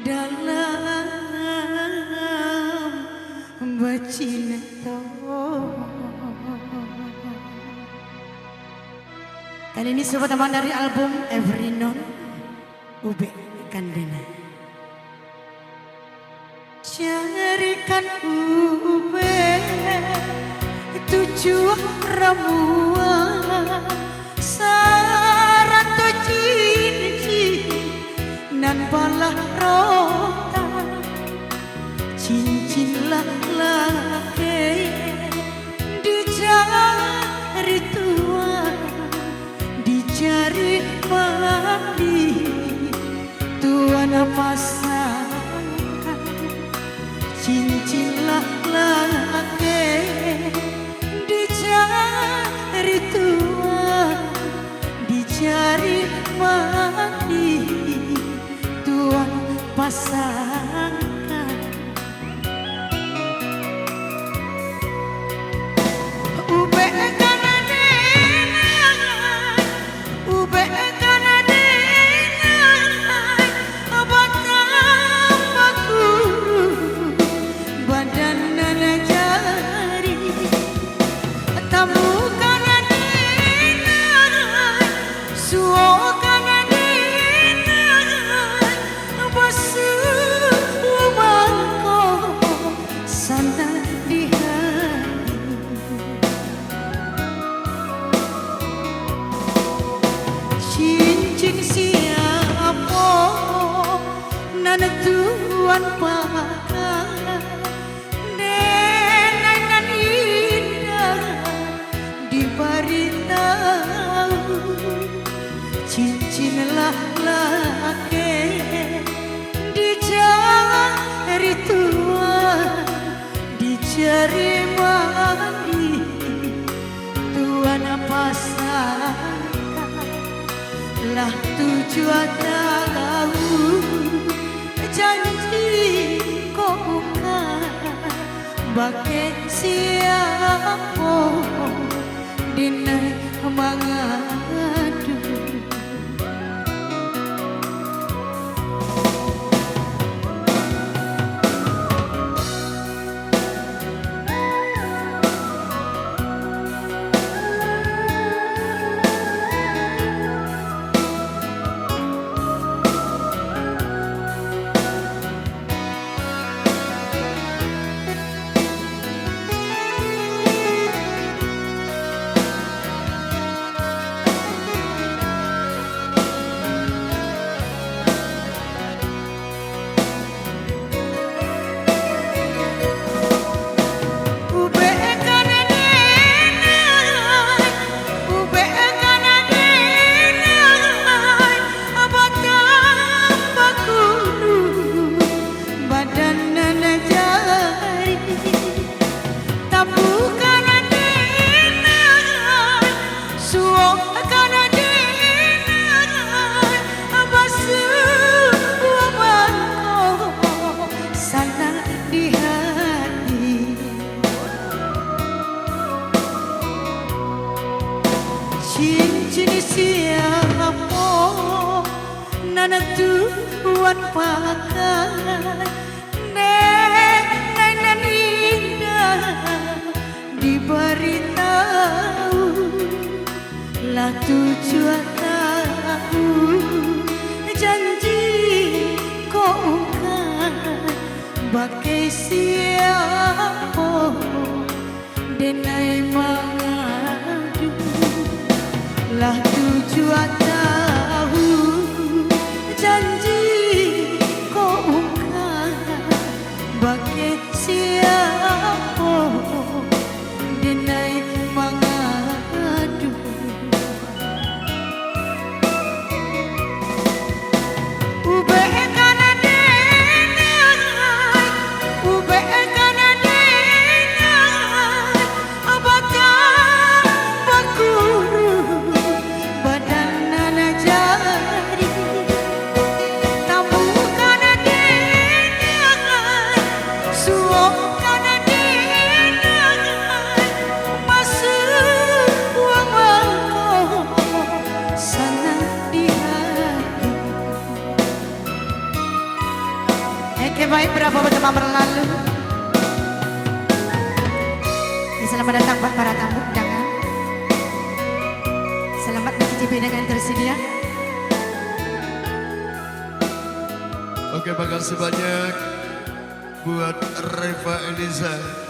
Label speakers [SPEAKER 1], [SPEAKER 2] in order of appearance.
[SPEAKER 1] dalam bacinta. Kali ini sebuah teman dari album Every Non Ube Kandena. Carikan ube tujuan ramuan saran to cincin nan balah rota cincin laki di jari tua di jari mandi tuan pasang cincin laki di jari tua di jari mandi tuan pasangkan. Ube kanadena, ube kanadena, batang bakuru, badan nana jari, tamu kanadena, suo kanadena, basuh bangko sana di cincin siapa nan tuan pakai nenan indah diberitahu cincin laki di jari tua di jari mandi tuan pasang lah tujuan tahu janji kau bukan bagai siapa dinai mengadu. Cincin siapa nana tuan pakai nenan indah diberitahu lah tujuan tahu janji kau bukan bagai siapa denai mengadu lah tujuan tahu janji kau bukan bagai siapa denai mengadu. Oke baik, berapa teman berlalu. Selamat datang buat para tamu undangan. Selamat mencicipi dengan tersedia.
[SPEAKER 2] Oke, makasih banyak buat Reva Eliza.